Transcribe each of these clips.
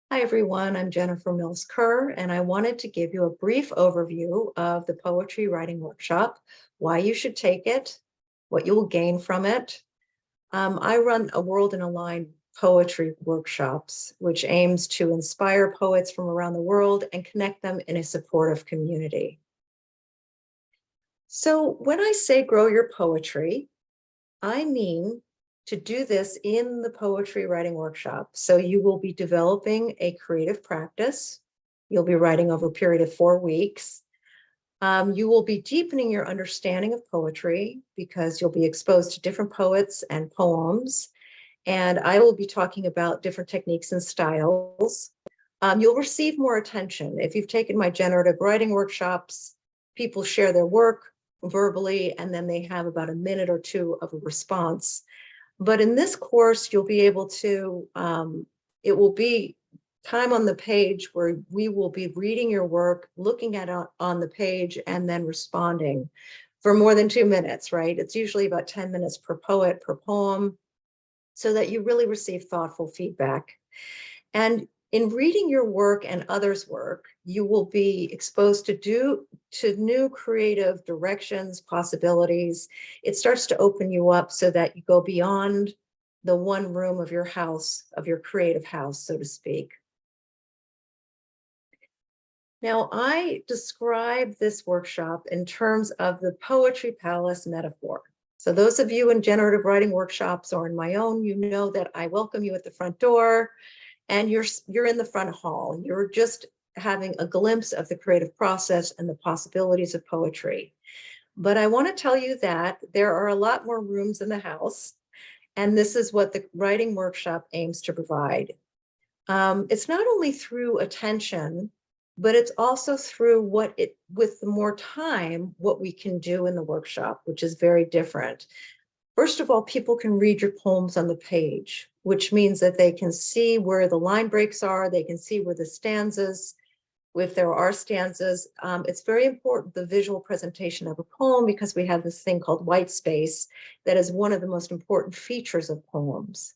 Hi, everyone. I'm Jennifer Mills Kerr, and I wanted to give you a brief overview of the Poetry Writing Workshop, why you should take it, what you will gain from it. I run a World in a Line poetry workshops, which aims to inspire poets from around the world and connect them in a supportive community. So when I say grow your poetry, I mean to do this in the poetry writing workshop. So you will be developing a creative practice. You'll be writing over a period of 4 weeks. You will be deepening your understanding of poetry because you'll be exposed to different poets and poems. And I will be talking about different techniques and styles. You'll receive more attention. If you've taken my generative writing workshops, people share their work verbally, and then they have about a minute or two of a response. But in this course, you'll be able to, it will be time on the page where we will be reading your work, looking at it on the page, and then responding for more than 2 minutes, right? It's usually about 10 minutes per poet, per poem, so that you really receive thoughtful feedback. And in reading your work and others' work, you will be exposed to new creative directions, possibilities. It starts to open you up so that you go beyond the one room of your house, of your creative house, so to speak. Now, I describe this workshop in terms of the poetry palace metaphor. So those of you in generative writing workshops or in my own, you know that I welcome you at the front door and you're in the front hall. You're just having a glimpse of the creative process and the possibilities of poetry. But I want to tell you that there are a lot more rooms in the house, and this is what the writing workshop aims to provide. It's not only through attention, but it's also through with more time, what we can do in the workshop, which is very different. First of all, people can read your poems on the page, which means that they can see where the line breaks are, they can see where the stanzas, if there are stanzas. It's very important, the visual presentation of a poem, because we have this thing called white space that is one of the most important features of poems.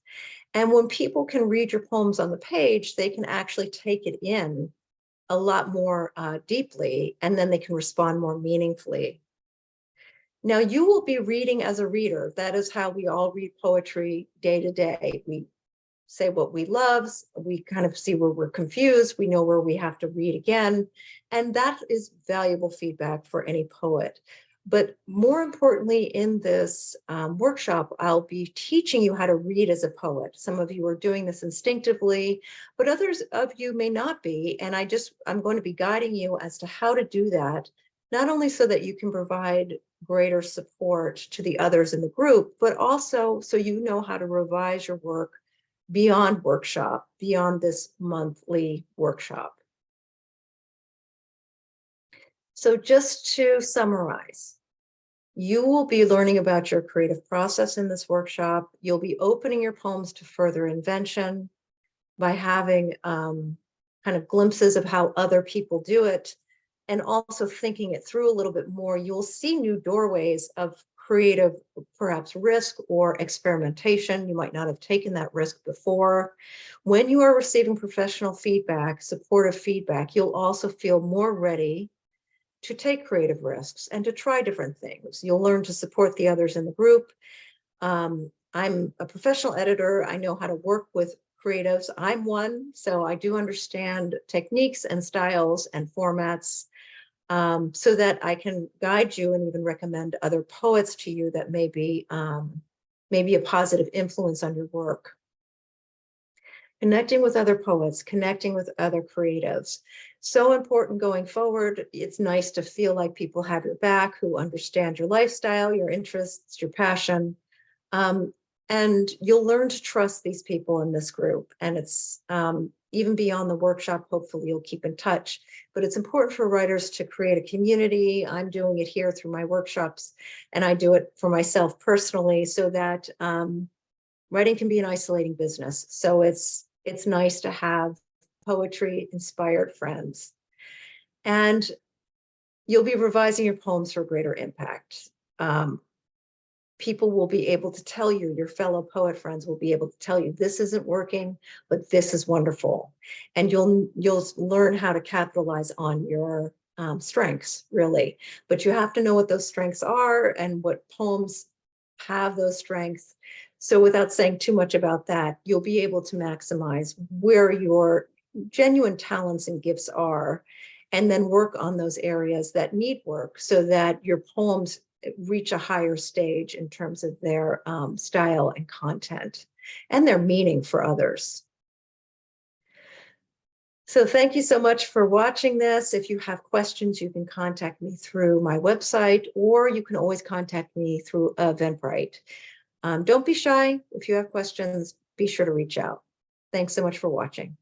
And when people can read your poems on the page, they can actually take it in a lot more deeply, and then they can respond more meaningfully. Now, you will be reading as a reader. That is how we all read poetry day to day. We say what we love, we kind of see where we're confused, we know where we have to read again, and that is valuable feedback for any poet. But more importantly, in this workshop, I'll be teaching you how to read as a poet. Some of you are doing this instinctively, but others of you may not be, and I'm going to be guiding you as to how to do that, not only so that you can provide greater support to the others in the group, but also so you know how to revise your work beyond workshop, beyond this monthly workshop. So just to summarize, you will be learning about your creative process in this workshop. You'll be opening your poems to further invention by having kind of glimpses of how other people do it, and also thinking it through a little bit more. You'll see new doorways of creative, perhaps risk or experimentation. You might not have taken that risk before. When you are receiving professional feedback, supportive feedback, you'll also feel more ready to take creative risks and to try different things. You'll learn to support the others in the group. I'm a professional editor. I know how to work with creatives. I'm one, so I do understand techniques and styles and formats, so that I can guide you and even recommend other poets to you that may be a positive influence on your work. Connecting with other poets, connecting with other creatives. So important going forward. It's nice to feel like people have your back, who understand your lifestyle, your interests, your passion. And you'll learn to trust these people in this group. And it's even beyond the workshop, hopefully you'll keep in touch. But it's important for writers to create a community. I'm doing it here through my workshops, and I do it for myself personally, so that writing can be an isolating business. So it's nice to have poetry-inspired friends. And you'll be revising your poems for greater impact. people will be able to tell you, your fellow poet friends will be able to tell you, this isn't working, but this is wonderful. And you'll learn how to capitalize on your strengths, really. But you have to know what those strengths are and what poems have those strengths. So without saying too much about that, you'll be able to maximize where your genuine talents and gifts are, and then work on those areas that need work so that your poems reach a higher stage in terms of their style and content and their meaning for others. So thank you so much for watching this. If you have questions, you can contact me through my website, or you can always contact me through Eventbrite. Don't be shy. If you have questions, be sure to reach out. Thanks so much for watching.